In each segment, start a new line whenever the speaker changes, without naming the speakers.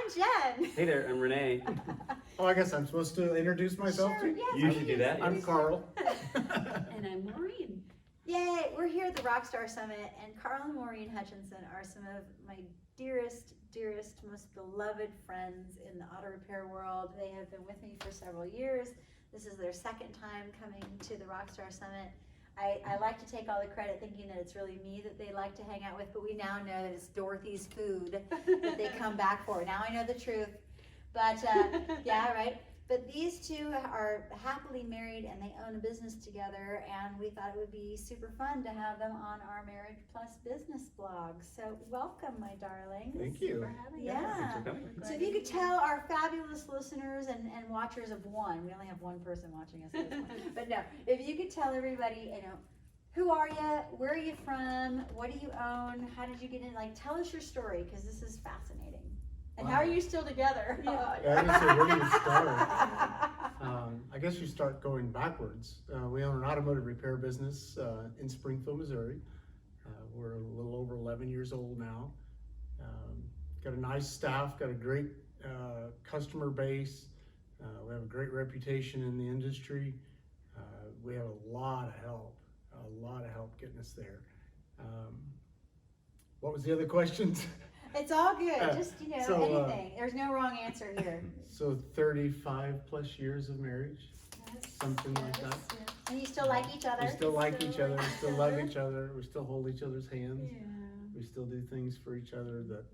I'm Jen.
Hey there, I'm Renee.
Oh, I guess I'm supposed to introduce myself
Sure,
too?
yes,
You should do
please.
that.
I'm Carl.
And I'm Maureen.
Yay, we're here at the Rockstar Summit, and Carl and Maureen Hutchinson are some of my dearest, most beloved friends in the auto repair world. They have been with me for several years. This is their second time coming to the Rockstar Summit. I like to take all the credit thinking that it's really me that they like to hang out with, but we now know that it's Dorothy's food that they come back for. Now I know the truth. But yeah, right? But these two are happily married and they own a business together, and we thought it would be super fun to have them on our Marriage Plus business blog. So welcome, my darlings.
Thank you.
For having
Yeah.
us.
Thanks for coming.
So if you could tell our fabulous listeners and watchers of one, we only have one person watching us at this point, but no, if you could tell everybody, who are you, where are you from, what do you own, how did you get in, tell us your story, because this is fascinating. And how are you still together?
Yeah, I was gonna say, where do you start? I guess you start going backwards. We own an automotive repair business in Springfield, Missouri. We're a little over 11 years old now. Got a nice staff, got a great customer base. We have a great reputation in the industry. We have a lot of help getting us there. What was the other questions?
It's all good, just, anything. There's no wrong answer here.
So 35 plus years of marriage, something like that.
And you still like each other?
We still like each other, we still love each other, we still hold each other's hands.
Yeah.
We still do things for each other that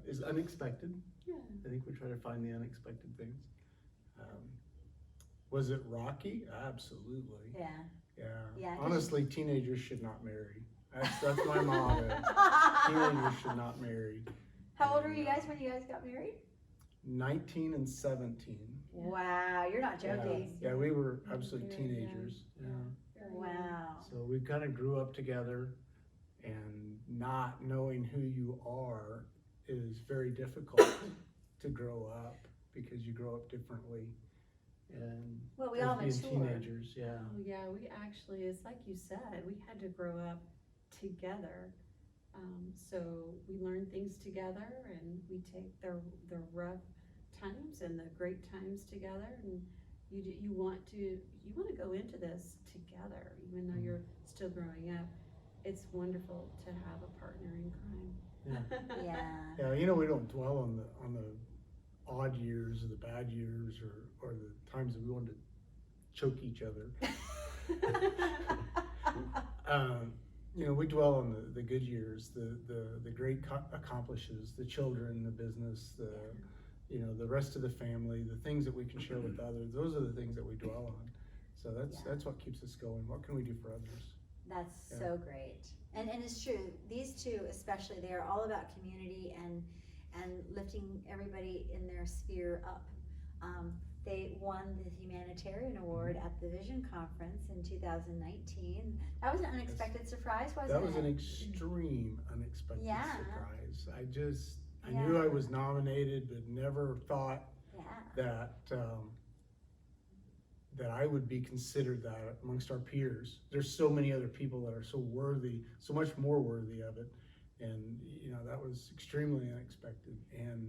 is unexpected.
Yeah.
I think we try to find the unexpected things. Was it rocky? Absolutely.
Yeah.
Yeah. Honestly, teenagers should not marry. That's my motto. Teenagers should not marry.
How old were you guys when you guys got married?
19 and 17.
Wow, you're not joking.
Yeah, we were absolutely teenagers. Yeah.
Wow.
So we kind of grew up together, and not knowing who you are is very difficult to grow up, because you grow up differently. And
well, we all
being
mature.
teenagers, yeah.
Oh yeah, we actually, it's like you said, we had to grow up together. So we learn things together, and we take the rough times and the great times together, and you want to go into this together, even though you're still growing up. It's wonderful to have a partner in crime.
Yeah.
Yeah, we don't dwell on the odd years or the bad years or the times that we wanted to choke each other. We dwell on the good years, the great accomplishes, the children, the business, the rest of the family, the things that we can share with others. Those are the things that we dwell on. So that's what keeps us going. What can we do for others?
That's so great. And it's true. These two especially, they are all about community and lifting everybody in their sphere up. They won the Humanitarian Award at the Vision Conference in 2019. That was an unexpected surprise, wasn't it?
That was an extreme unexpected surprise. I
Yeah.
knew I was nominated, but never thought that I would be considered that amongst our peers. There's so many other people that are so worthy, so much more worthy of it. And that was extremely unexpected.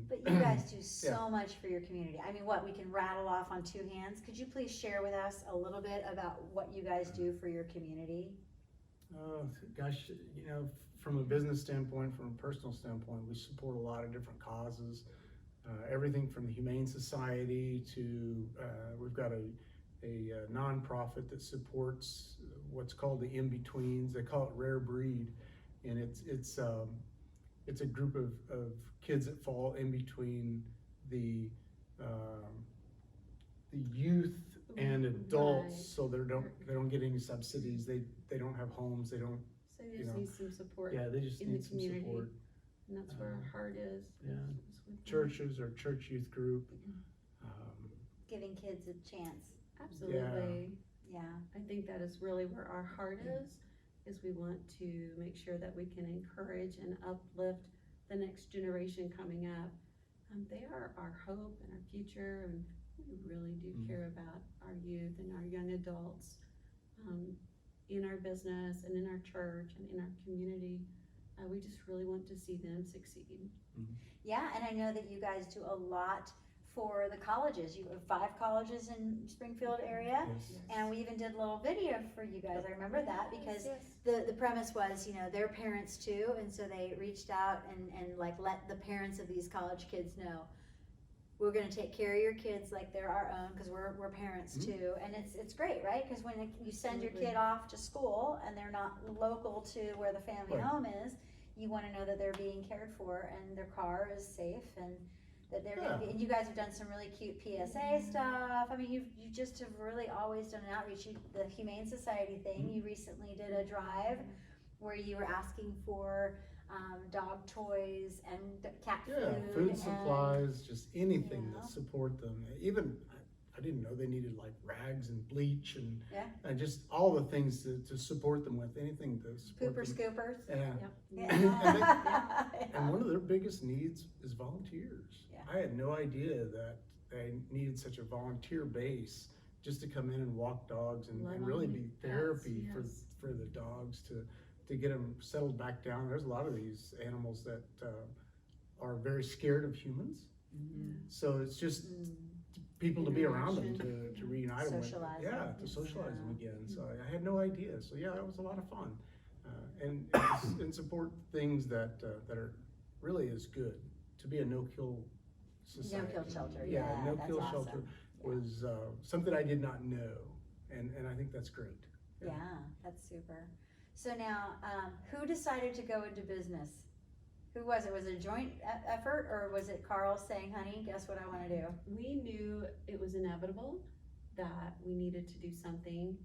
But you guys do so much for your community. I mean, we can rattle off on two hands. Could you please share with us a little bit about what you guys do for your community?
Gosh, from a business standpoint, from a personal standpoint, we support a lot of different causes. Everything from the Humane Society to we've got a nonprofit that supports what's called the in-betweens. They call it Rare Breed. And it's a group of kids that fall in between the youth and adults, so they don't get any subsidies. They don't have homes. They don't.
So they just need some support.
Yeah, they just need some support.
And that's where our heart is.
Yeah, churches or church youth group.
Giving kids a chance.
Absolutely.
Yeah.
I think that is really where our heart is we want to make sure that we can encourage and uplift the next generation coming up. They are our hope and our future, and we really do care about our youth and our young adults in our business and in our church and in our community. we just really want to see them succeed.
Yeah, and I know that you guys do a lot for the colleges. You have 5 colleges in Springfield area.
Yes.
And we even did a little video for you guys. I remember that because
Yes.
the premise was, you know, they're parents too, and so they reached out and like let the parents of these college kids know, we're gonna take care of your kids like they're our own, because we're parents too. And it's great, right? Because when you send your kid off to school and they're not local to where the family
Right.
home is, you wanna know that they're being cared for and their car is safe and that they're gonna be, and you guys have done some really cute PSA stuff. I mean, you just have really always done an outreach. The Humane Society thing, you recently did a drive where you were asking for dog toys and cat
Food
and,
supplies, just anything
you know.
to support them. Even, I didn't know they needed like rags and bleach and,
Yeah.
and just all the things to support them with, anything to support
pooper
them.
scoopers.
Yeah.
Yeah.
And one of their biggest needs is volunteers.
Yeah.
I had no idea that they needed such a volunteer base just to come in and walk dogs and
Love
really
on
be
pets,
therapy
yes.
for the dogs to get them settled back down. There's a lot of these animals that are very scared of humans. So it's just people to be around them, to reunite them with.
Socialize
Yeah,
them.
to socialize them
Yeah.
again. So I had no idea. So yeah, it was a lot of fun. And support things that are really is good. To be a no-kill society.
No-kill shelter,
Yeah,
yeah,
no-kill
that's
shelter
awesome.
was something I did not know. And I think that's great.
Yeah, that's super. So now, who decided to go into business? Who was it? Was it a joint effort, or was it Carl saying, honey, guess what I wanna do?
We knew it was inevitable that we needed to do something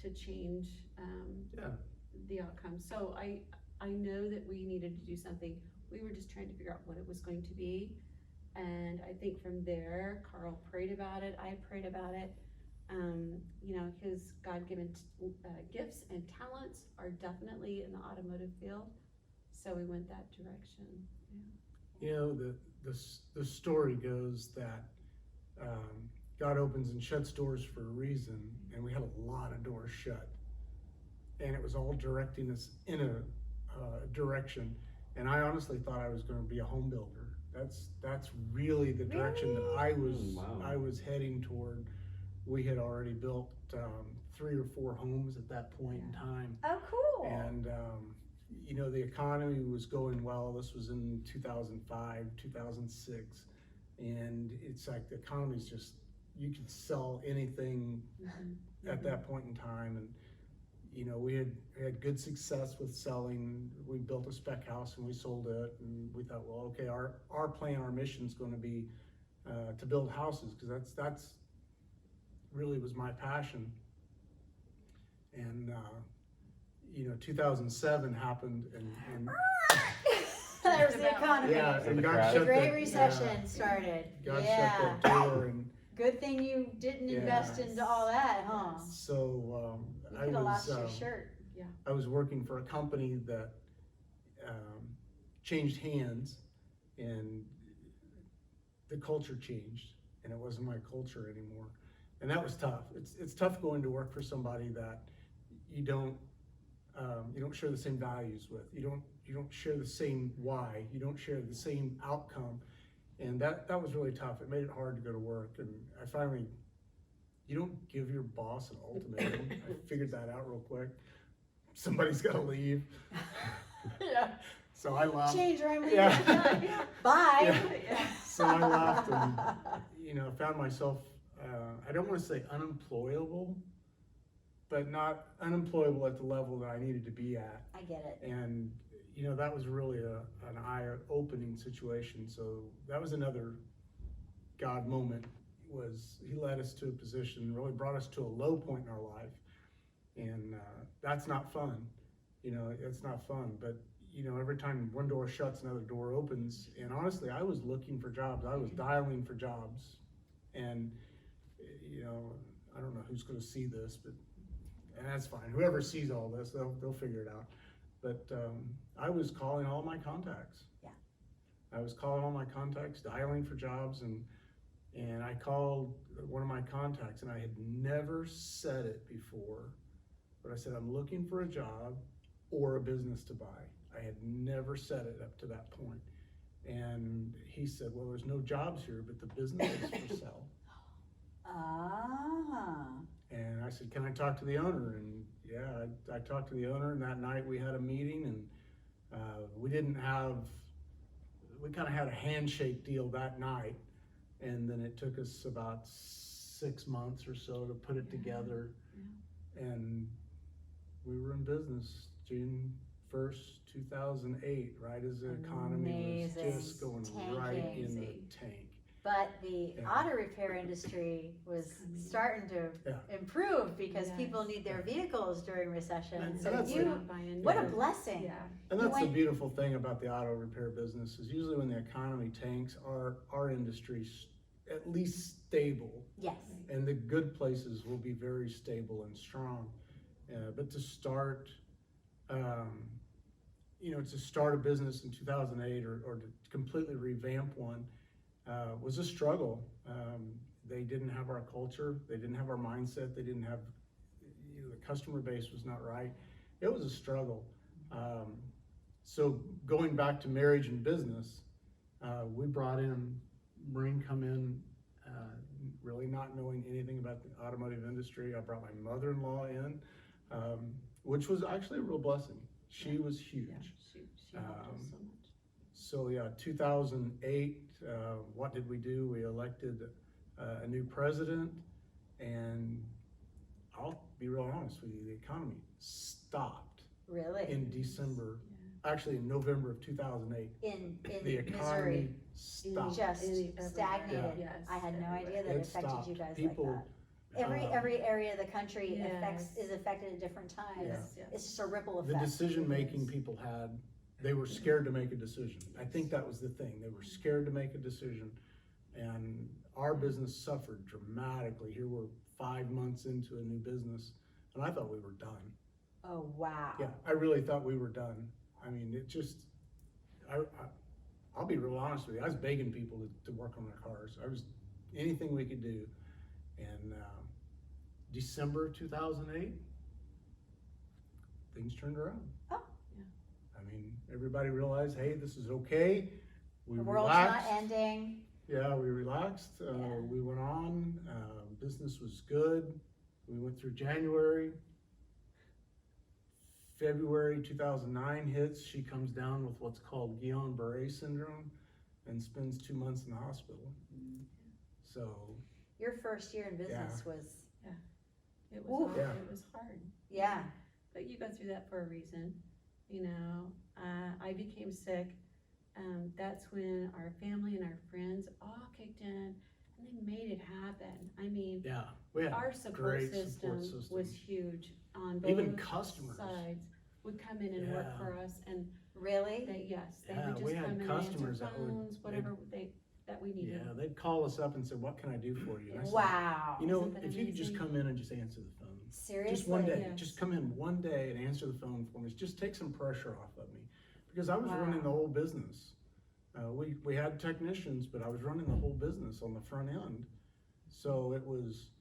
to change the outcome. So I know that we needed to do something. We were just trying to figure out what it was going to be. And I think from there, Carl prayed about it, I prayed about it. You know, his God-given gifts and talents are definitely in the automotive field. So we went that direction.
You know, the story goes that God opens and shuts doors for a reason, and we had a lot of doors shut. And it was all directing us in a direction. And I honestly thought I was going to be a home builder. That's really the direction that I was heading toward. We had already built 3 or 4 homes at that point in time.
Oh, cool.
And you know, the economy was going well. This was in 2005, 2006. And it's like the economy's just, you could sell anything at that point in time. And you know, we had good success with selling. We built a spec house and we sold it, and we thought, well, okay, our plan, our mission's going to be to build houses, because that's really was my passion. And you know, 2007 happened, and
There's the economy.
yeah, and
The
God
crash.
The
shut
Great
that-
Recession
yeah,
started.
God
Yeah.
shut that door, and
Good thing you didn't invest
Yeah.
into all that, huh?
so
You
I
could have
was
lost your shirt.
I was working for a company that changed hands, and the culture changed, and it wasn't my culture anymore, and that was tough. It's tough going to work for somebody that you don't share the same values with. You don't share the same why. You don't share the same outcome, and that was really tough. It made it hard to go to work, and I finally, you don't give your boss an ultimatum. I figured that out real quick. Somebody's got to leave.
Yeah.
So I left.
Change or I'm leaving.
Yeah.
Bye.
Yeah. So I left, and you know, found myself, I don't want to say unemployable, but not unemployable at the level that I needed to be at.
I get it.
And you know, that was really an eye-opening situation. So that was another God moment. Was He led us to a position, really brought us to a low point in our life, and that's not fun. You know, it's not fun. But you know, every time one door shuts, another door opens. And honestly, I was looking for jobs. I was dialing for jobs, and you know, I don't know who's going to see this, but and that's fine. Whoever sees all this, they'll figure it out. But I was calling all my contacts.
Yeah.
I was calling all my contacts, dialing for jobs, and I called one of my contacts, and I had never said it before, but I said, I'm looking for a job or a business to buy. I had never said it up to that point. And he said, well, there's no jobs here, but the business is for sale.
Ah.
And I said, can I talk to the owner? And yeah, I talked to the owner, and that night we had a meeting, and we kind of had a handshake deal that night. And then it took us about 6 months or so to put it together. And we were in business June 1st, 2008, right as the economy was
Amazing.
just going
Tanking.
right in the tank.
But the
Yeah.
auto repair industry was starting to
Yeah.
improve because
Yes.
people need their vehicles during recession.
And
So
that's
you,
it.
what a blessing.
Yeah.
And
You
that's the
went-
beautiful thing about the auto repair business is usually when the economy tanks, our industry's at least stable,
Yes.
and the good places will be very stable and strong. But to start, to start a business in 2008 or to completely revamp one was a struggle. They didn't have our culture, they didn't have our mindset, they didn't have, the customer base was not right. It was a struggle. So going back to marriage and business, we brought in, Maureen come in, really not knowing anything about the automotive industry. I brought my mother-in-law in, which was actually a real blessing. She was huge.
Yeah, she helped us so much.
So yeah, 2008, what did we do? We elected a new president, and I'll be real honest with you, the economy stopped
Really?
in December, actually in November of 2008.
In
The economy
Missouri,
stopped.
just
Everywhere.
stagnated.
Yes,
I had no
everywhere.
idea that
It
it affected
stopped.
you guys
People,
like that. Every area of the country
Yes.
is affected at different times.
Yes, yes.
It's just a ripple
the
effect.
decision-making people had, they were scared to make a decision. I think that was the thing. They were scared to make a decision. And our business suffered dramatically. Here we're 5 months into a new business, and I thought we were done.
Oh, wow.
Yeah, I really thought we were done. I mean, it just, I'll be real honest with you. I was begging people to work on their cars. I was, anything we could do. And December 2008, things turned around.
Oh.
Yeah.
I mean, everybody realized, hey, this is okay. We
The world's
relaxed.
not ending.
Yeah, we relaxed.
Yeah.
We went on. Business was good. We went through January. February 2009 hits. She comes down with what's called Guillain-Barré syndrome and spends 2 months in the hospital. So,
Your first year in business was,
It was
Oof.
hard.
Yeah.
It was hard.
yeah.
But you go through that for a reason. You know, I became sick. That's when our family and our friends all kicked in and they made it happen. I mean,
yeah, we had
our support
great
system
support system.
was huge on both
Even customers.
sides. Would come in and work
Yeah.
for us, and
Really?
they they
Yeah,
would
we
just
had
come in and answer
customers that would-
phones, whatever that we needed.
Yeah, they'd call us up and say, what can I do for you? And I said,
Wow.
you know,
Isn't that
if you could just
amazing?
come in and just answer the phone.
Seriously?
Just one day,
Yes.
just come in one day and answer the phone for me. Just take some pressure off of me. Because I was
Wow.
running the whole business. We had technicians, but I was running the whole business on the front end. So it was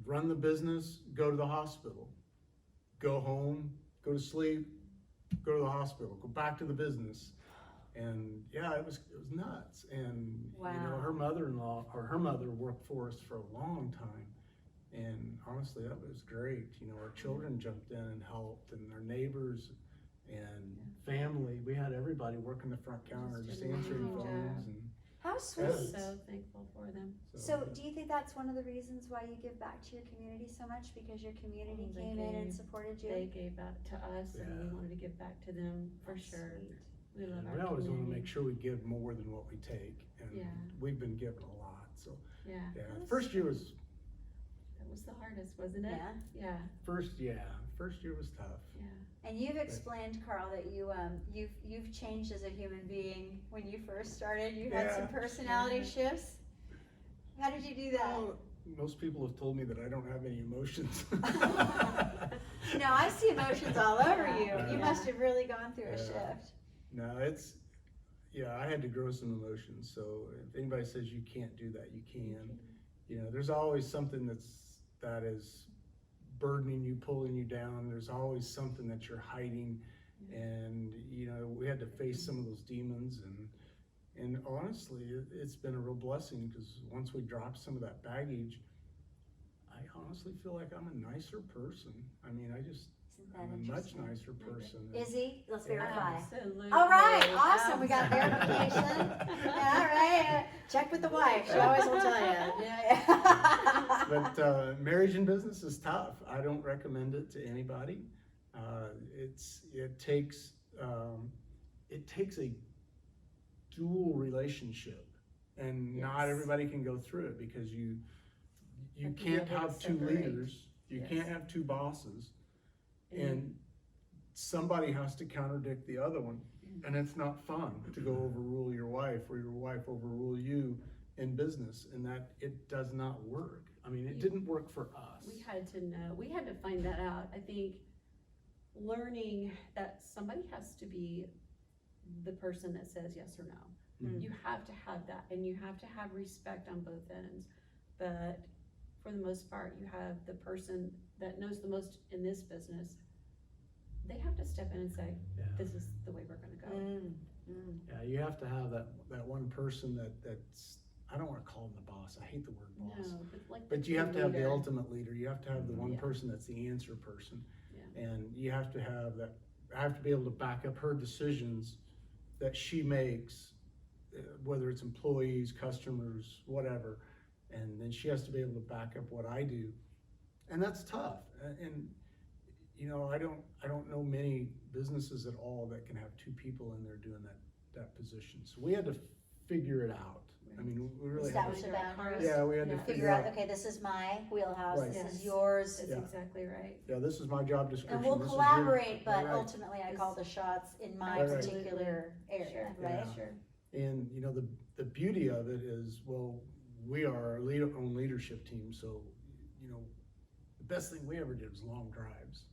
run the business, go to the hospital, go home, go to sleep, go to the hospital, go back to the business. And yeah, it was nuts. And you know,
Wow.
her mother worked for us for a long time. And honestly, that was great. You know, our children jumped in and helped, and our neighbors and family. We had everybody working the front counter, just
did an
answering
amazing
phones.
job.
And
How
I'm
sweet.
so thankful for them.
So do you think that's one of the reasons why you give back to your community so much? Because your community
Oh, they
came in and
gave-
supported you?
They gave back to us, and we
Yeah.
wanted to give back to them for
That's
sure.
sweet.
We love our
we always want to
community.
make sure we give more than what we take. And
Yeah.
we've been given a lot. So
Yeah,
yeah,
That's
first year was
that was the hardest, wasn't it?
Yeah.
Yeah,
first year was tough.
yeah.
And you've explained, Carl, that you've changed as a human being when you first started. You had some
Yeah.
personality shifts. How did you do that?
Well, most people have told me that I don't have any emotions.
No, I see emotions all over you.
Yeah.
You must have really gone through a
Yeah.
shift.
No, I had to grow some emotions. So if anybody says you can't do that, you can. You know, there's always something that is burdening you, pulling you down. There's always something that you're hiding. And, you know, we had to face some of those demons, and honestly, it's been a real blessing, because once we dropped some of that baggage, I honestly feel like I'm a nicer person. I mean,
Isn't that
I'm a much
interesting?
nicer person.
Is he? Let's
Yeah.
verify.
Absolutely.
All right, awesome. We got verification.
Absolutely.
Yeah, all right. Check with the wife. She always will tell you. Yeah.
But marriage and business is tough. I don't recommend it to anybody. It takes a dual relationship, and not
Yes.
everybody can go through it, because you
Have to be
can't
able to
have two
separate.
leaders, you
Yes.
can't have two bosses,
And
and somebody has to contradict the other one, and it's not fun to go overrule your wife, or your wife overrule you in business, and that it does not work. I mean, it didn't work for us.
we had to know, we had to find that out. I think learning that somebody has to be the person that says yes or no.
Mhm.
You have to have that, and you have to have respect on both ends. But for the most part, you have the person that knows the most in this business. They have to step in and say,
Yeah.
this is the way we're gonna go.
Yeah, you have to have that one person that's, I don't wanna call him the boss, I hate the word boss.
No, but like.
But you have to have the
leader.
ultimate leader, you have to have the one
Yeah.
person that's the answer person.
Yeah.
And you have to have that, I have to be able to back up her decisions that she makes, whether it's employees, customers, whatever. And then she has to be able to back up what I do. And that's tough. And you know, I don't know many businesses at all that can have two people in there doing that position. So we had to figure it out. I mean, we really had
Establish
to,
a boundary.
yeah, we had to
Yeah.
Figure out, okay, this is my wheelhouse,
Right.
this
Yes.
is yours,
That's
Yeah.
exactly right.
yeah, this is my job description.
and we'll
this is your-
collaborate, but
Right.
ultimately I call the shots in my
Right.
particular area,
Sure.
right?
Yeah.
Sure.
And, you know, the beauty of it is, well, we are our own leadership team, so, you know, the best thing we ever did was long drives.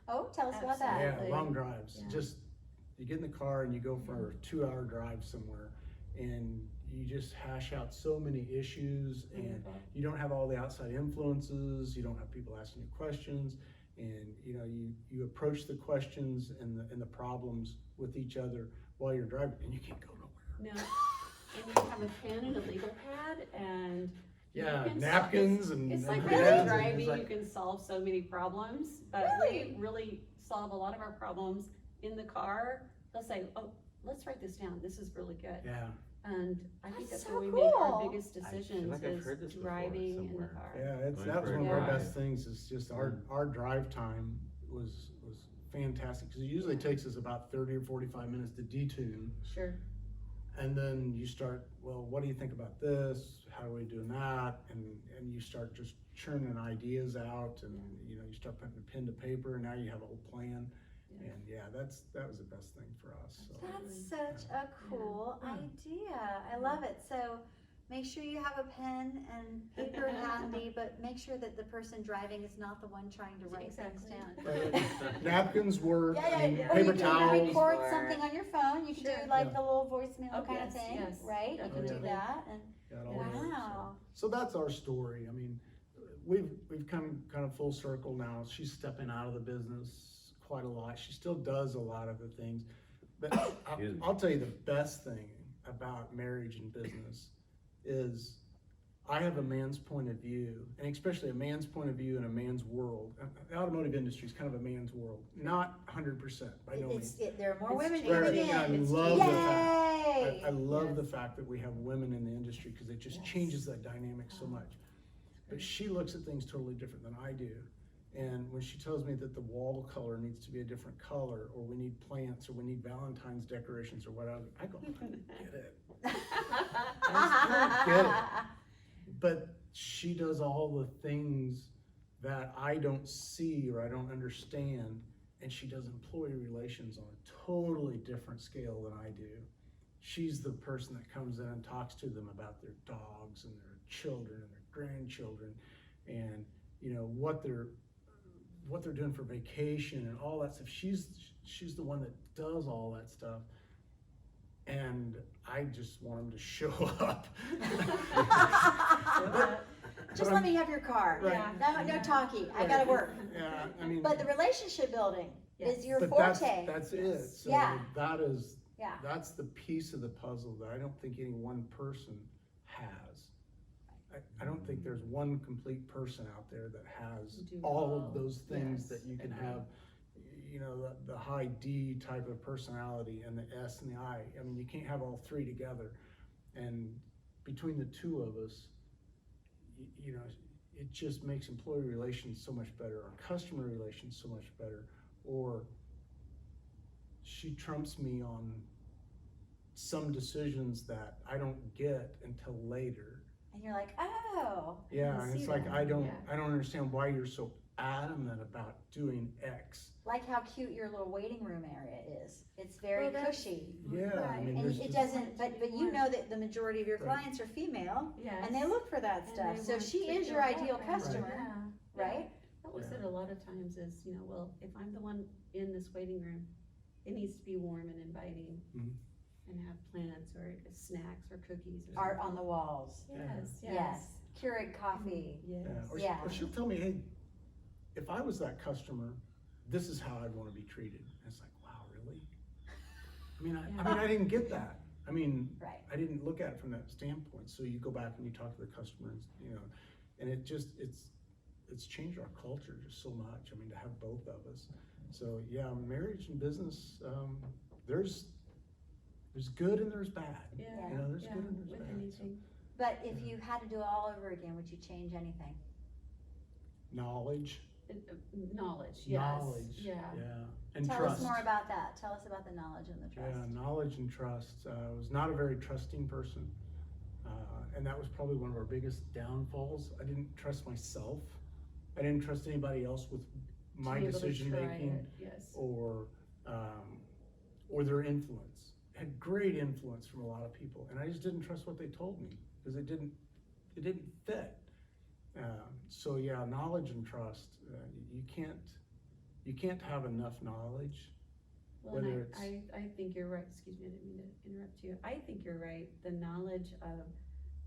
Oh, tell us about that.
Yeah,
Absolutely.
long drives.
Yeah.
Just, you get in the car and you go for a 2-hour drive somewhere, and you just hash out so many issues, and
Wonderful.
you don't have all the outside influences, you don't have people asking you questions, and, you know, you approach the questions and the problems with each other while you're driving, and you can't go nowhere.
No, and you have a pen and a legal pad, and. you
Yeah,
can
napkins
solve-
and.
It's like
and
really
pads, and
driving,
it's like-
you can solve so many problems, but we really solve a lot of our problems in the car. They'll say, oh, let's write this down, this is really good.
Yeah,
And I think
That's
that's
so
where we make our
cool.
biggest
I feel
decisions
like I've heard this
is
before
driving in the
somewhere.
car.
yeah,
Going
that was
for a
one of our
drive.
best things, is just our drive time was fantastic, because it usually takes us about 30 or 45 minutes to detune.
Sure,
And then you start, well, what do you think about this? How are we doing that? And you start just churning ideas out, and, you know, you start putting a pen to paper, and now you have a whole plan.
Yeah.
And yeah, that was the best thing for us, so.
That's such a cool idea. I love it. So make sure you have a pen and paper handy, but make sure that the person driving is not the one trying to write things
Exactly.
down.
Napkins work,
Yeah,
I mean,
yeah. Or you
paper
can
towels.
record
Or-
something on your phone. You can
Sure.
do like
Yeah.
the little voicemail
Oh,
kind
yes,
of thing,
yes,
right? You can do
definitely.
that. And
Got all that, so.
wow.
So that's our story. I mean, we've come kind of full circle now. She's stepping out of the business quite a lot. She still does a lot of the things. But
Excuse me.
I'll tell you the best thing about marriage and business is I have a man's point of view, and especially a man's point of view in a man's world. The automotive industry is kind of a man's world, not 100% by no means.
There are more
It's
women
changing.
coming
Right, and I
in.
love the fact.
Yay!
I love
Yes.
the fact that we have women in the industry, because it just
Yes.
changes that dynamic so much. But she looks at things totally different than I do. And when she tells me that the wall color needs to be a different color, or we need plants, or we need Valentine's decorations or whatever, I go, I don't get it. I don't get it. But she does all the things that I don't see or I don't understand, and she does employee relations on a totally different scale than I do. She's the person that comes in and talks to them about their dogs and their children and their grandchildren, and, you know, what they're doing for vacation and all that stuff. She's the one that does all that stuff, and I just want them to show up.
Just let me have your car.
Right.
Yeah.
No talkie. I gotta work.
Yeah, I mean.
But the relationship building, is your
But
forte.
that's it, so
Yeah. Yeah.
that's the piece of the puzzle that I don't think any one person has. I don't think there's one complete person out there that has
Do
all
all.
of those things
Yes,
that you can
agree.
have, you know, the high D type of personality and the S and the I. I mean, you can't have all three together. And between the two of us, you know, it just makes employee relations so much better, or customer relations so much better, or she trumps me on some decisions that I don't get until later.
And you're like, oh.
Yeah,
can
and it's
see
like,
that.
I don't
Yeah.
understand why you're so adamant about doing X.
Like how cute your little waiting room area is. It's very
Well, that's-
cushy.
Yeah, I
Right.
mean,
And
there's
it
just,
doesn't, but you know that the majority of your
Right.
clients are female,
Yes.
and they look for that
And
stuff.
they
So
want
she
to
is your
feel
ideal
welcome.
customer,
Yeah.
right?
That was
Yeah.
it a lot of times is, you know, well, if I'm the one in this waiting room, it needs to be warm and inviting.
Mhm.
And have plants or snacks or cookies or
Art
something.
on the walls.
Yes,
Yes.
yes.
Keurig coffee.
Yes.
yeah, or,
Yeah.
or she'll tell me, hey, if I was that customer, this is how I'd wanna be treated. And it's like, wow, really? I didn't get that. I mean,
Right.
I didn't look at it from that standpoint. So you go back and you talk to the customer, and, you know, and it's changed our culture just so much. I mean, to have both of us. So yeah, marriage and business, there's good and there's bad.
Yeah,
You know, there's
yeah,
good and there's
with
bad.
anything.
But if you had to do it all over again, would you change anything?
Knowledge,
Knowledge, yes, yeah.
and
Tell
trust.
us more about that. Tell us about the knowledge and the trust.
Yeah, knowledge and trust. I was not a very trusting person. And that was probably one of our biggest downfalls. I didn't trust myself. I didn't trust anybody else with my
To be able to
decision
try
making
it, yes.
or their influence. Had great influence from a lot of people, and I just didn't trust what they told me because it didn't fit. So yeah, knowledge and trust. You can't have enough knowledge.
Well, and
whether it's-
I think you're right, excuse me, I didn't mean to interrupt you. I think you're right, the knowledge of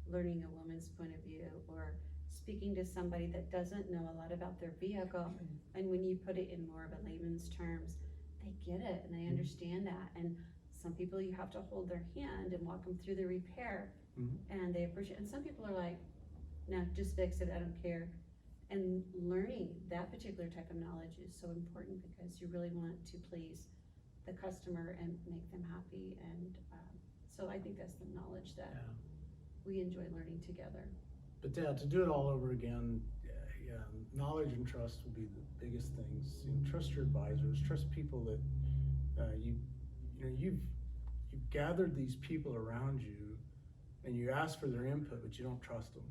learning a woman's point of view or speaking to somebody that doesn't know a lot about their vehicle, and when you put it in more of a layman's terms, they get it and they understand that. And some people you have to hold their hand and walk them through the repair, and they appreciate, and some people are like, no, just fix it, I don't care. And learning that particular type of knowledge is so important because you really want to please the customer and make them happy, and so I think that's the knowledge that
Yeah.
we enjoy learning together.
But yeah, to do it all over again, yeah, knowledge and trust will be the biggest things. You know, trust your advisors, trust people that you've gathered these people around you, and you ask for their input, but you don't trust them.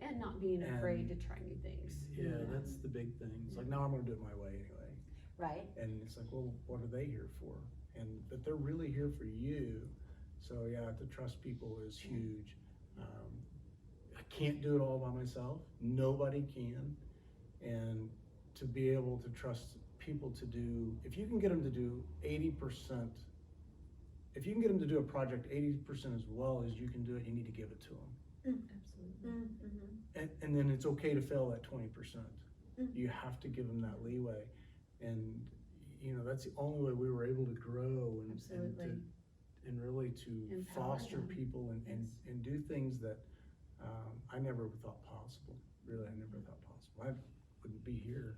And not being afraid to try new things.
Yeah, that's the big thing. It's like, no, I'm gonna do it my way anyway.
Right.
And it's like, well, what are they here for? But they're really here for you. So yeah, to trust people is huge. I can't do it all by myself. Nobody can. And to be able to trust people to do, if you can get them to do 80%, if you can get them to do a project 80% as well as you can do it, you need to give it to them.
Absolutely.
And then it's okay to fail at 20%.
Mm.
You have to give them that leeway. And, you know, that's the only way we were able to grow
Absolutely.
and really to
Empower
foster
them.
people and
Yes.
do things that I never thought possible. Really, I never thought possible. I wouldn't be here.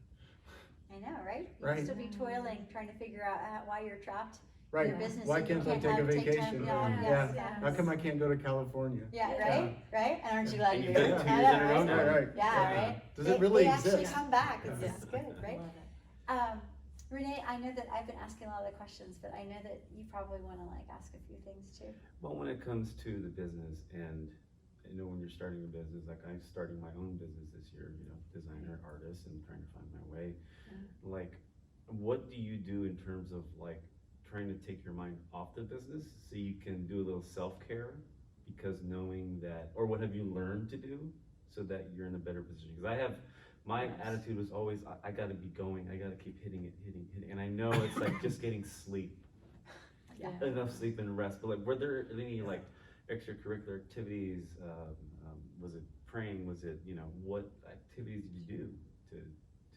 I know, right? You'd
Right.
still be toiling, trying to figure out why you're trapped
Right.
in your business.
Why
and you
can't I take a
take time
vacation?
beyond-
Yeah.
yes,
Yeah.
How come I can't go to California?
Yeah,
Yeah.
right? And aren't you glad
And
you
you've
did?
done it 2
I
years
know,
in a row
right?
now.
Right.
Yeah, right?
Does it really
they actually
exist?
come back, it's
Yeah.
good, right?
Love it.
Renee, I know that I've been asking a lot of questions, but I know that you probably wanna ask a few things too.
Well, when it comes to the business, and you know, when you're starting a business, like I'm starting my own business this year, you know, designer, artist, and trying to find my way. Like, what do you do in terms of like trying to take your mind off the business so you can do a little self-care? Because knowing that, or what have you learned to do so that you're in a better position? Because I have, my
Yes.
attitude was always, I gotta be going, I gotta keep hitting it, and I know it's like just getting sleep.
Yeah.
Enough sleep and rest, but like, were there any like extracurricular activities? Was it praying? Was it, you know, what activities did you do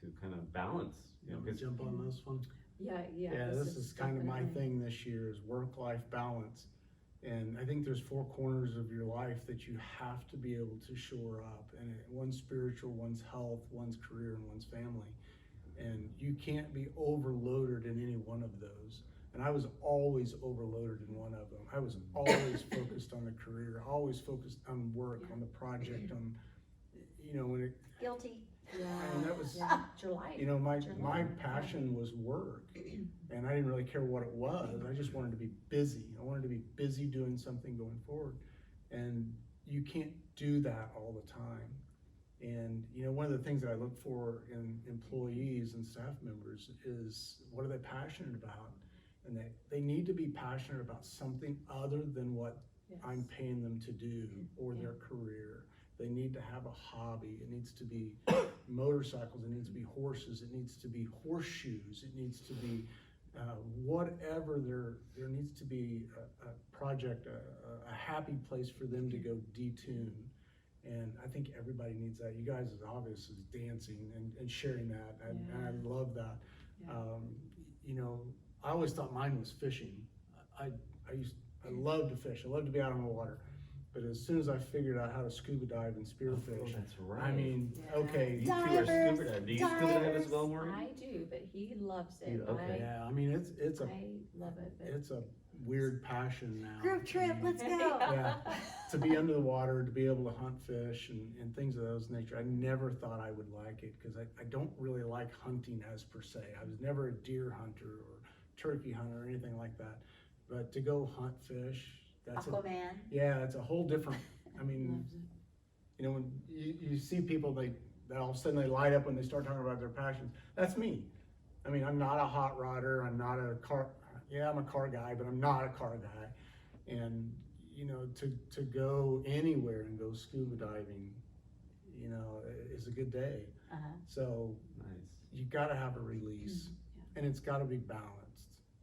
to kind of balance? You know,
You wanna
'cause-
jump on this one? Yeah, this is kind of my
definitely-
thing this year is work-life balance. And I think there's four corners of your life that you have to be able to shore up. And one's spiritual, one's health, one's career, and one's family. And you can't be overloaded in any one of those. And I was always overloaded in one of them. I was always focused on the career, always focused on work, on the project, on, when it,
Guilty.
Yeah,
I mean, that was,
July.
my passion was work. And I didn't really care what it was. I just wanted to be busy. I wanted to be busy doing something going forward. And you can't do that all the time. And, one of the things that I look for in employees and staff members is what are they passionate about? And they need to be passionate about something other than what I'm paying them to do or their career. They need to have a hobby. It needs to be motorcycles. It needs to be horses. It needs to be horseshoes. It needs to be whatever. There needs to be a project, a happy place for them to go detune. And I think everybody needs that. You guys is obvious is dancing and sharing that. And I love that.
Yeah.
I always thought mine was fishing. I love to fish. I love to be out on the water. But as soon as I figured out how to scuba dive and spearfish,
that's right.
I mean,
Yeah.
okay.
You two are
Divers,
scuba divers. Do you scuba dive as well, Maureen?
I do, but he loves it.
Okay.
Yeah, I mean, it's a
I love it, but.
it's a weird passion now.
Group trip, let's go.
Yeah, to be under the water, to be able to hunt fish and things of those nature. I never thought I would like it because I don't really like hunting as per se. I was never a deer hunter or turkey hunter or anything like that. But to go hunt fish, that's
Aquaman.
it's a whole different, I mean, when you see people, they all of a sudden they light up when they start talking about their passions. That's me. I mean, I'm not a hot rodder. I'm not a car. Yeah, I'm a car guy, but I'm not a car guy. And to go anywhere and go scuba diving, is a good day. So
Nice.
you got to have a release, and it's got to be balanced.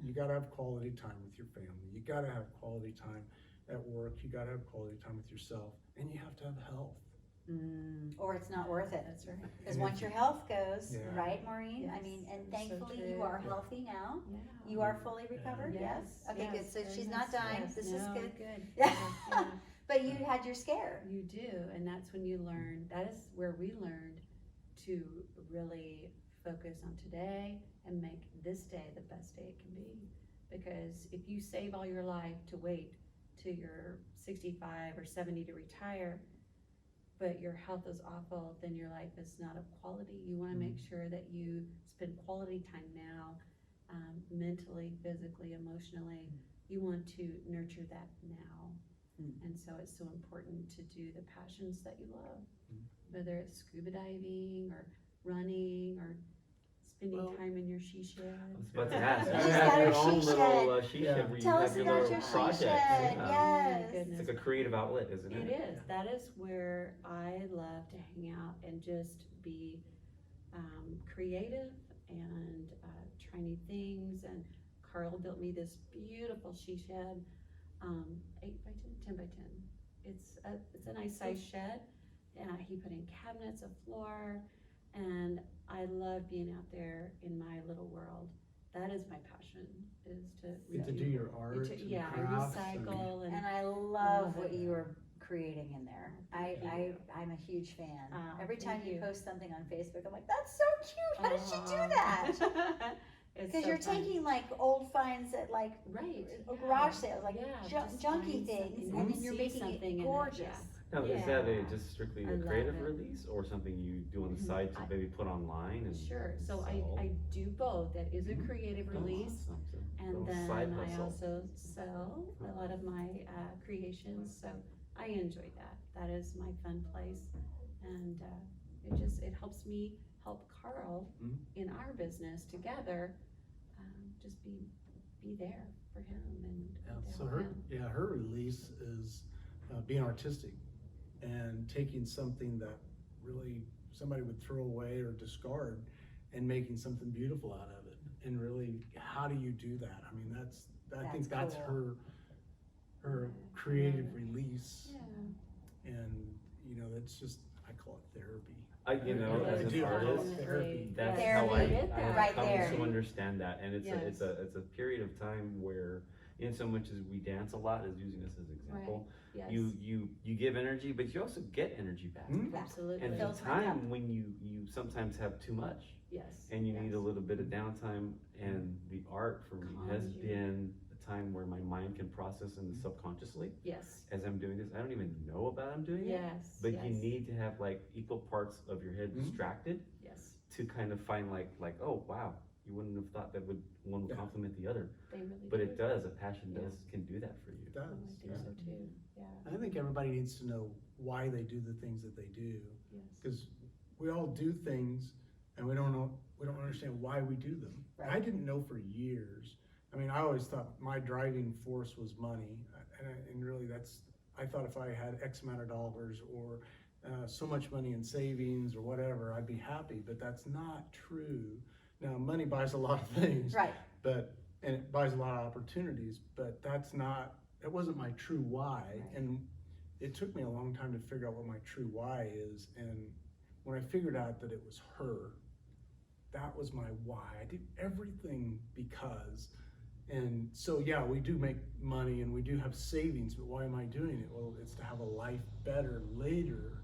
You got to have quality time with your family. You got to have quality time at work. You got to have quality time with yourself, and you have to have health.
Or it's not worth it.
That's right.
Because once your health goes,
Yeah.
right, Maureen? I
Yes,
mean, and
so
thankfully
true.
you are
Yeah.
healthy now.
Yeah.
You are fully recovered, yes? Okay, good.
yes,
So
very
she's
much
not
so.
dying.
Yes,
This is
no,
good.
Good.
Yeah.
Yeah.
But you had your scare.
You do, and that's when you learn, that is where we learned to really focus on today and make this day the best day it can be. Because if you save all your life to wait till you're 65 or 70 to retire, but your health is awful, then your life is not of quality. You wanna make sure that you spend quality time now, mentally, physically, emotionally. You want to nurture that now. And so it's so important to do the passions that you love, whether it's scuba diving or running or spending
Well-
time in your she shed.
I was about to ask.
She's
You
got
have
her
your own
she
little
shed.
she
Yeah.
shed where you
Tell
have
us
your
about
little
your she
projects.
shed.
Yeah.
Yes.
It's like a creative outlet, isn't it?
It is. That is where I love to hang out and just be creative and try new things. And Carl built me this beautiful she shed, 8 by 10, 10 by 10. It's a nice size shed. He put in cabinets, a floor, and I love being out there in my little world. That is my passion, is to
Get to do your art and
I
crafts
recycle and
And I love
love
what
it.
you are creating in there.
Thank you.
I'm a huge fan.
Oh,
Every time
thank
you
you.
post something on Facebook, I'm like, that's so cute. How did she do that?
It's
Because
so
you're
fun.
taking like old finds at like
Right,
garage sales, like
just
junky
find
things,
something
and then you're
see
making
something
it
in
gorgeous.
Now, is that
Yeah.
just strictly
I
a
love
creative
it.
release or something you do on the
Mhm.
side to maybe put online and
Sure, so
sell?
I do both. That is a
Mhm.
creative
Oh,
release.
awesome. So,
And
little
then
side
I
hustle.
also sell a lot of my creations, so I enjoy that. That is my fun place, and it helps me help Carl
Mhm.
in our business together. Just be there for him and
Yeah,
to
so
help him.
her release is being artistic and taking something that really somebody would throw away or discard and making something beautiful out of it. And really, how do you do that? I mean, I think
That's
that's
cool.
her creative release.
Yeah.
And, that's just, I call it therapy.
You know,
I
as
do
an
call it
artist,
therapy.
that's
Therapy,
how I
right
come
there.
to understand that, and it's
Yes.
a period of time where, in so much as we dance a lot, as using this as an example,
Yes.
you give energy, but you also get energy back.
Mhm.
Absolutely.
And
Fills
the
my cup.
time when you sometimes have too much,
Yes.
and you need
yes.
a little bit of downtime, and the art for me has
Calms you.
been a time where my mind can process in the subconsciously
Yes.
as I'm doing this. I don't even know about I'm doing it,
Yes.
but
yes.
you need to have like equal parts of your head
Mhm.
distracted
Yes.
to kind of find like oh wow, you wouldn't have thought that one would
Yeah.
complement the other,
They really
but
do.
it does. A passion
Yeah.
can do that for you.
It
Oh,
does,
I think
yeah.
so too. Yeah.
I think everybody needs to know why they do the things that they do,
Yes.
because we all do things and we don't understand why we do them.
Right.
I didn't know for years. I mean, I always thought my driving force was money, and really I thought if I had X amount of dollars or so much money in savings or whatever, I'd be happy, but that's not true. Now, money buys a lot of things,
Right,
and it buys a lot of opportunities, but that wasn't my true why.
Right.
And it took me a long time to figure out what my true why is. And when I figured out that it was her, that was my why. I did everything because, and so yeah, we do make money and we do have savings, but why am I doing it? Well, it's to have a life better later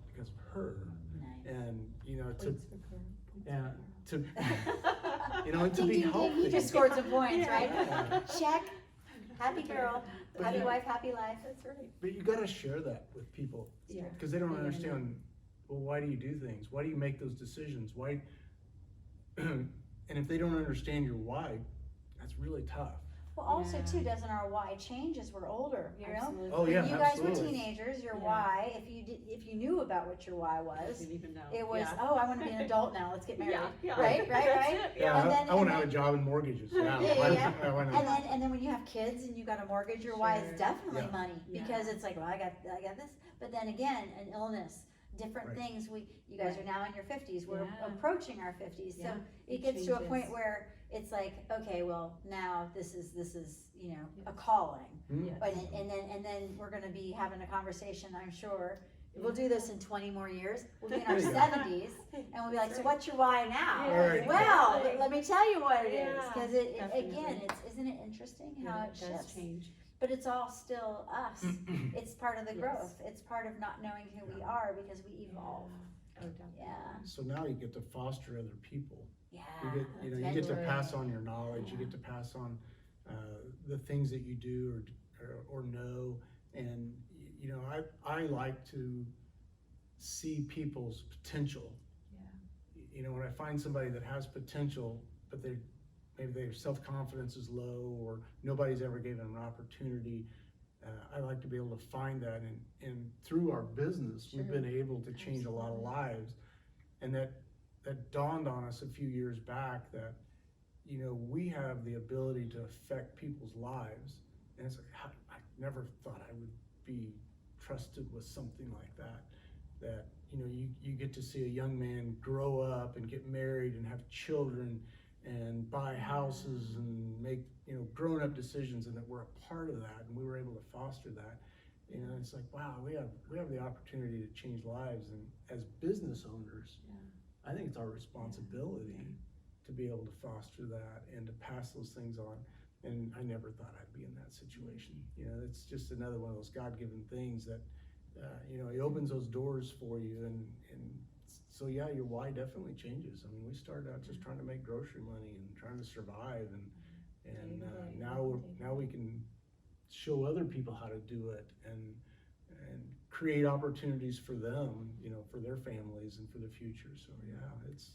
because of her.
nice.
And,
Points for Carol. Points
yeah,
for
to,
Carol.
and to
Ding,
be
ding, ding,
healthy.
you just scored some points, right?
Yeah.
Check, happy girl,
But
happy
yeah.
wife, happy life.
That's right.
But you gotta share that with people.
Yeah.
Because they don't
Yeah,
understand, well, why do you do things? Why do you make those decisions? Why? And if they don't understand your why, that's really tough.
Well, also
Yeah.
too, doesn't our why change as we're older, you know?
Absolutely.
Oh, yeah.
When you guys were
absolutely.
teenagers, your
Yeah.
why, if you knew about what your why
I
was,
didn't even know.
it was,
Yeah.
oh, I wanna be an adult now, let's get married.
Yeah, yeah.
Right, right,
That's
right?
it,
Yeah,
And then-
I wanna
and
have a
then-
job in mortgages. Yeah,
Yeah,
why-
yeah.
I wanna-
And then when you have kids and you got a mortgage, your why is
Sure.
definitely
Yeah.
money,
Yeah.
because it's like, well, I got this, but then again, an illness, different
Right.
things, you guys are
Right.
now in your fifties, we're
Yeah.
approaching our fifties, so
Yeah,
it
it
gets to a point
changes.
where it's like, okay, well, now this is, a
Yes.
calling.
Hmm?
Yes.
And then we're gonna be having a conversation, I'm sure, we'll do this in 20 more years, we'll be in our
There you go.
70s, and we'll be like, so
Right.
what's your why now?
Yeah,
Right.
Well,
exactly.
let me tell you what it is,
Yeah,
cause
definitely.
again, isn't it interesting how
Yeah,
it
does
shifts?
change.
But it's all still us, it's part of the
Yes.
growth, it's part of not knowing who we are because we evolve,
Oh, definitely.
yeah,
So now you get to foster other people.
yeah.
You
that's
get to
mentoring.
pass on your knowledge. You
Yeah.
get to pass on the things that you do or know. And I like to see people's potential.
Yeah.
When I find somebody that has potential, but maybe their self-confidence is low or nobody's ever given them an opportunity, I like to be able to find that, and through our business, we've
Sure.
been able to change a lot of
Absolutely.
lives. And that dawned on us a few years back that, we have the ability to affect people's lives. And it's like, I never thought I would be trusted with something like that. That, you get to see a young man grow up and get married and have children and buy houses and make, grown-up decisions, and that we're a part of that, and we were able to foster that. It's like, wow, we have the opportunity to change lives, and as business owners,
Yeah.
I think it's our responsibility to be able to foster that and to pass those things on. And I never thought I'd be in that situation. It's just another one of those God-given things that, He opens those doors for you, and so yeah, your why definitely changes. I mean, we started out just trying to make grocery money and trying to survive, and
Day-to-day,
now we can show other people how to do it and create opportunities for them, for their families and for the future. So yeah, it's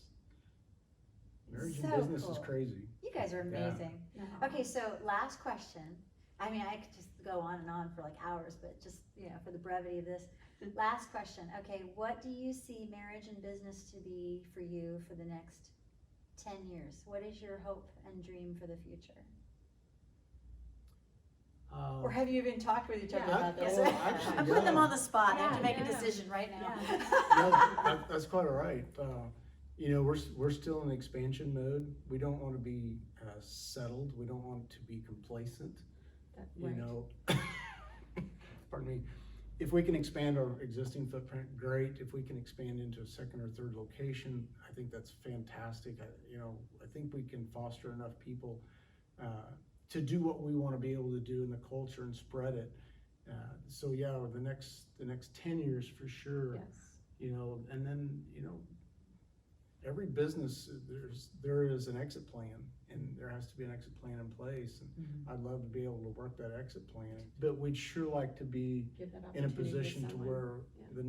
marriage and
So
business is
cool.
crazy.
You guys are
Yeah.
amazing.
No.
Okay, so last question. I mean, I could just go on and on for like hours, but just, for the brevity of this. Last question. Okay, what do you see marriage and business to be for you for the next 10 years? What is your hope and dream for the future? Or have you even talked with each other
Yeah.
about this?
Well, actually,
I'm putting them
yeah.
on the spot. They have to
Yeah,
make a
yeah.
decision right now.
No, that's quite all right. We're still in expansion mode. We don't want to be settled. We don't want to be complacent.
That-
You
right.
know, pardon me. if we can expand our existing footprint, great. If we can expand into a second or third location, I think that's fantastic. I think we can foster enough people to do what we want to be able to do in the culture and spread it. So yeah, the next 10 years for sure.
Yes.
And then every business there is an exit plan, and there has to be an exit plan in place. And I'd love to be able to work that exit plan, but we'd sure like to be
Give that
in a
opportunity
position to
someone.
where the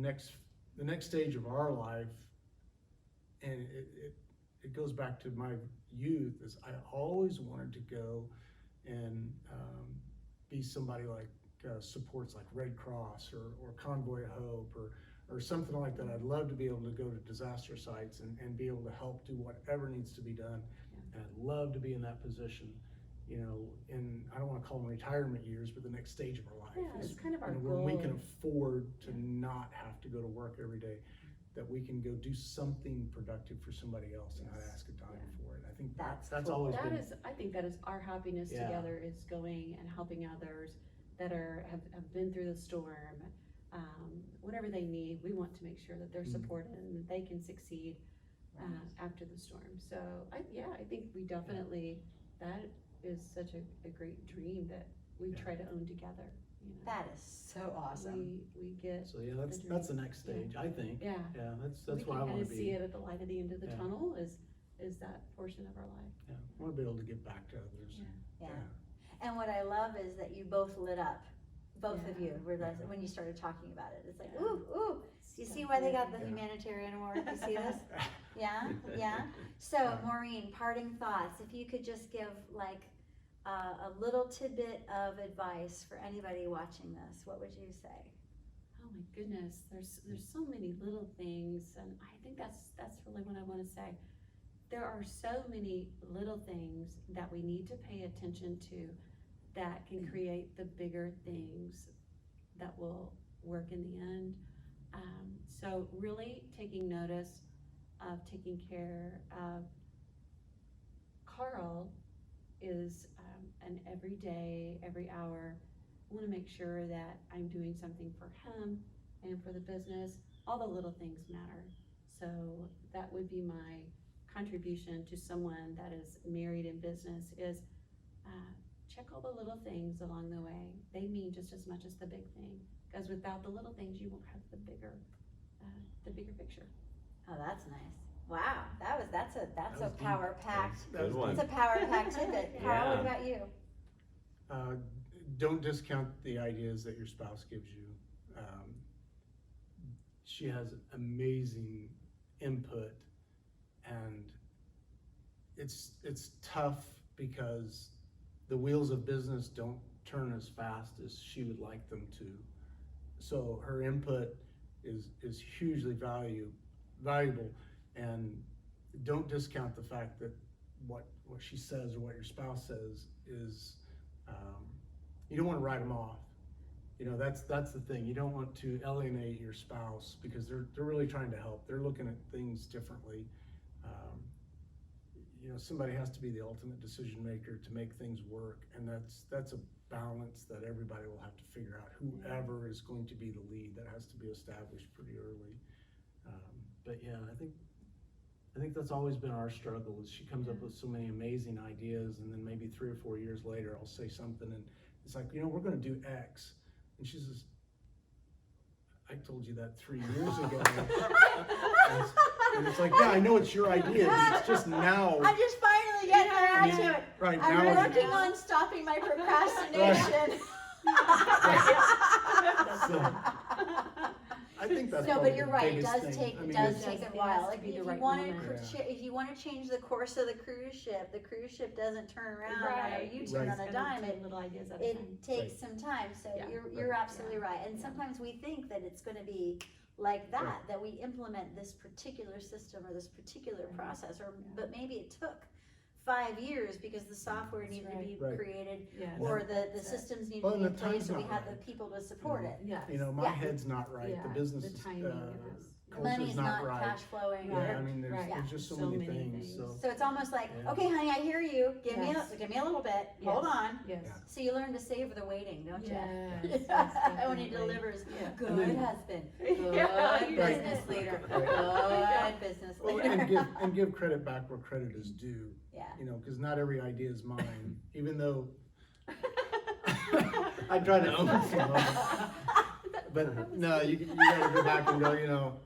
next stage of our life, and it goes back to my youth, is I always wanted to go and be somebody like supports like Red Cross or Convoy of Hope or something like that. I'd love to be able to go to disaster sites and be able to help do whatever needs to be done. And I'd love to be in that position, in, I don't want to call them retirement years, but the next stage of our life.
Yeah, it's kind of our
when we can
goal.
afford to not have to go to work every day, that we can go do something productive for somebody else and not ask a dime for it. I think
That's
that's
cool.
always been.
I think that is our happiness
Yeah.
together, is going and helping others that have been through the storm. Whatever they need, we want to make sure that they're supported and that they can succeed after the storm. So I think we definitely, that is such a great dream that we try to own together.
That is so awesome.
We get,
So yeah, that's the next stage, I think.
yeah.
Yeah, that's
We
where I
can
want
kind
to
of
be.
see it at the light at the end of the
Yeah.
tunnel is that portion of our life.
Yeah, I want to be able to give back to others.
Yeah. And what I love is that you both lit up, both of you, when you started talking about it. It's like,
Yeah.
ooh, do you see why they got the
Yeah.
humanitarian award? Do you see this? Yeah. So Maureen, parting thoughts. If you could just give like a little tidbit of advice for anybody watching this, what would you say?
Oh my goodness, there's so many little things, and I think that's really what I want to say. There are so many little things that we need to pay attention to that can create the bigger things that will work in the end. So really taking notice of taking care of Carl is an every day, every hour. I want to make sure that I'm doing something for him and for the business. All the little things matter. So that would be my contribution to someone that is married in business, is check all the little things along the way. They mean just as much as the big thing, because without the little things, you won't have the bigger picture.
Oh, that's nice. Wow, that's a
That was deep.
power packed.
Good one.
It's a power packed tidbit. Carl, what
Yeah.
about you?
Don't discount the ideas that your spouse gives you. She has amazing input, and it's tough because the wheels of business don't turn as fast as she would like them to. So her input is hugely valuable, and don't discount the fact that what she says or what your spouse says is, you don't want to write them off. That's the thing. You don't want to alienate your spouse, because they're really trying to help. They're looking at things differently. Somebody has to be the ultimate decision maker to make things work, and that's a balance that everybody will have to figure out. Whoever is going to be the lead, that has to be established pretty early. But yeah, I think that's always been our struggle, is she comes up with so many amazing ideas, and then maybe 3 or 4 years later I'll say something and it's like, we're gonna do X. And she says, I told you that 3 years ago. And it's like, yeah, I know it's your idea, but it's just now.
I'm just finally getting around to it.
Right
I'm
now.
working on stopping my procrastination.
So, I think that's
No,
probably
but you're
the
right, it
biggest
does
thing.
take,
I
it
mean,
does
it's-
take a
It
while.
has to
If
be the
you
right
wanna,
moment.
if you wanna change the course of the cruise ship doesn't turn around on a U-turn
Right.
on a dime.
Little ideas at a time.
It takes some time, so
Yeah.
you're absolutely right. And
Yeah.
sometimes we think that it's gonna be like that,
Right.
that we implement this particular system or this particular
Right.
process,
Yeah.
but maybe it took 5 years because the software
That's
needed to be
right.
created,
Yes.
or the
That's it.
systems needed
Well,
to be
and
in
the
place,
time's
so we
not
had
right.
the people to support it.
Yes.
My
Yeah.
head's not right.
Yeah,
The business
the
is,
timing of this.
The money's
culture's
not
not right.
cash flowing.
Yeah, I
or-
mean,
Right.
there's just so
So
many
many
things, so.
things.
So it's almost like,
Yeah.
okay, honey, I hear you. Give
Yes.
me a little bit. Hold
Yes.
on.
Yes.
Yeah.
So you learn to savor the waiting, don't you?
Yes,
when he
definitely.
delivers,
Yeah.
good
And then-
husband, good
Yeah,
business
right.
leader,
Right.
good business
Well,
leader.
and give credit back where credit is due,
Yeah.
you know, cause not every idea is mine, even though I try to own some of them. But no, you gotta go back and go, you know,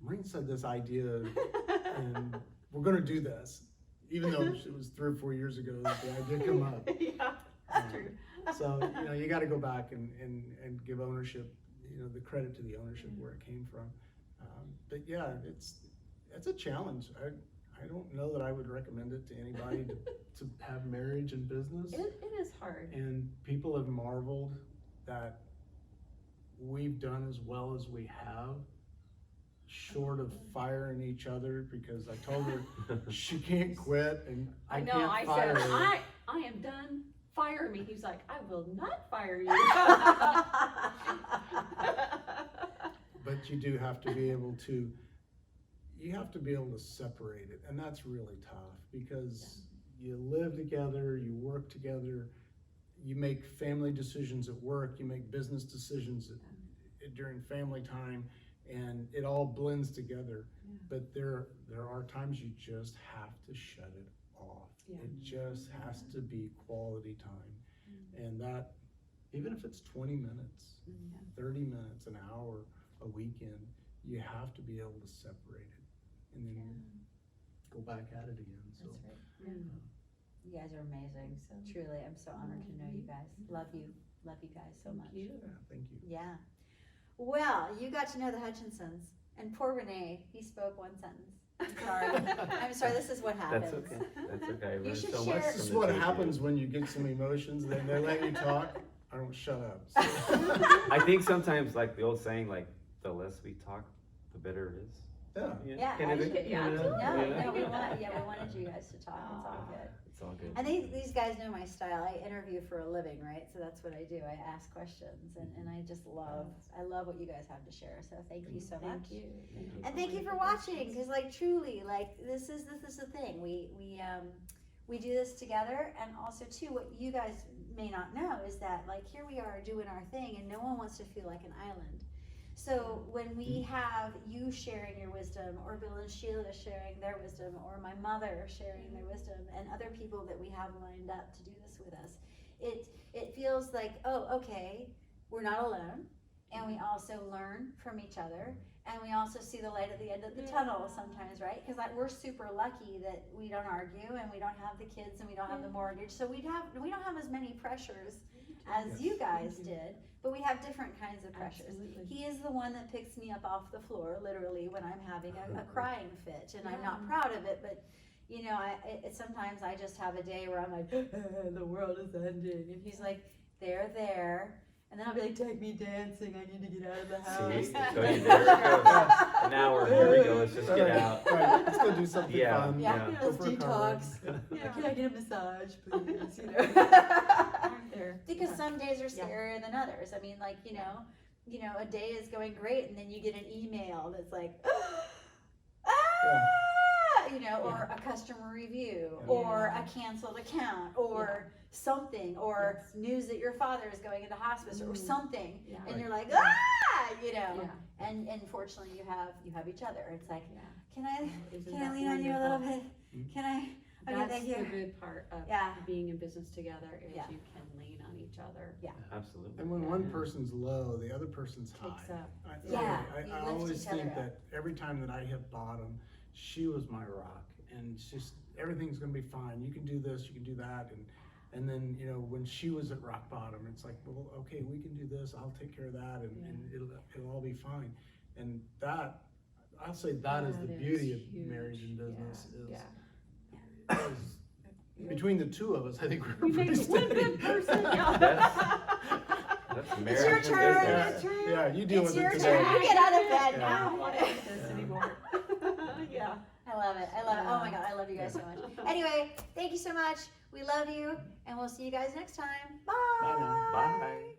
Maureen said this idea and we're gonna do this, even though it was 3 or 4 years ago that the idea came up.
Yeah, that's true.
So, you know, you gotta go back and give ownership, you know, the credit to the ownership where it came from. But yeah, it's a challenge. I don't know that I would recommend it to anybody to have marriage and business.
It is hard.
And people have marveled that we've done as well as we have, short of firing each other, because I told her she can't quit and I
know,
can't
I
fire
said,
her.
I am done, fire me. He's like, I will not fire you.
But you do have to be able to, separate it, and that's really tough, because you live together, you work together, you make family decisions at work, you make business decisions during family time, and it all blends together.
Yeah.
But there are times you just have to shut it off.
Yeah.
It just has to be quality time, and that, even if it's 20 minutes, 30 minutes, an hour, a weekend, you have to be able to separate it and then go back at it again, so.
That's right.
Yeah.
You guys are amazing.
So-
Truly, I'm so honored to know you guys. Love you guys so much.
Thank you.
Yeah, thank you.
Yeah. Well, you got to know the Hutchinsons, and poor Renee, he spoke one sentence. I'm sorry. I'm sorry, this is what happens.
That's okay, that's okay, I
You
learned
should
so
share-
much
This
from
is
the
what
two of you.
happens when you get some emotions, then they let you talk, I don't shut up.
I think sometimes, like the old saying, like, the less we talk, the better it is.
Yeah,
Kind of
I-
thing,
yeah,
you know?
absolutely.
No, we
Yeah.
wanted you guys to talk. It's all good.
It's all good.
And these guys know my style. I interview for a living, right? So that's what I do. I ask questions, and I just love what you guys have to share. So thank you so much.
Thank you.
And thank you for watching, because like truly, like this is the thing. We do this together, and also too, what you guys may not know is that like here we are doing our thing, and no one wants to feel like an island. So when we have you sharing your wisdom, or Bill and Sheila sharing their wisdom, or my mother sharing their wisdom, and other people that we have lined up to do this with us, it feels like, oh, okay, we're not alone, and we also learn from each other, and we also see the light at the end of the tunnel sometimes, right? Because like we're super lucky that we don't argue, and we don't have the kids, and we don't have the mortgage, so we don't have as many pressures as
Yes.
you guys did, but we have different kinds of pressures.
Absolutely.
He is the one that picks me up off the floor, literally, when I'm having a crying fit, and I'm not
Yeah.
proud of it, but you know, sometimes I just have a day where I'm like, the world is ending, and he's like, they're there, and then I'll be like, take me dancing, I need to get out of the house.
See, so there it goes. An hour, here we go, let's just get out.
Right, let's go do something
Yeah.
fun.
Yeah,
Yeah.
let's
Go for a
detox.
car.
Yeah.
Can I get a massage, please? You know?
Right there.
Because
Yeah.
some days are
Yeah.
scarier than others. I mean, like, you know, a day is going great, and then you get an email that's like, you know, or a customer review, or a canceled account, or something, or news that your father is going into hospice, or something,
Yeah.
and you're like, you know,
Yeah.
and fortunately you have each other. It's like,
Yeah.
can I
Isn't
can I
that
lean on you a little
wonderful?
bit? Can I? Okay,
That's
thank
the
you.
good part of
Yeah.
being in business together is
Yeah.
you can lean on each other.
Absolutely.
And when one person's low, the other person's high.
Takes up.
Yeah,
I
you lift
always
each other
think
up.
that every time that I hit bottom, she was my rock, and it's just, everything's gonna be fine, you can do this, you can do that, and then, you know, when she was at rock bottom, it's like, well, okay, we can do this, I'll take care of that, and it'll all be fine. And that, I'll say that is the
That is
beauty of
huge.
marriage and business,
Yeah.
is between the two of us, I think we're
We
pretty
make one
steady.
good person, yeah.
That's marriage
It's your
and
turn.
business.
Yeah, you deal
It's
with
your
it
turn.
today.
You get out of bed
Yeah.
now.
I don't want to do this anymore. Yeah.
I love it. I love it. Oh my God, I love you guys so much. Anyway, thank you so much. We love you, and we'll see you guys next time. Bye.
Bye now.
Bye.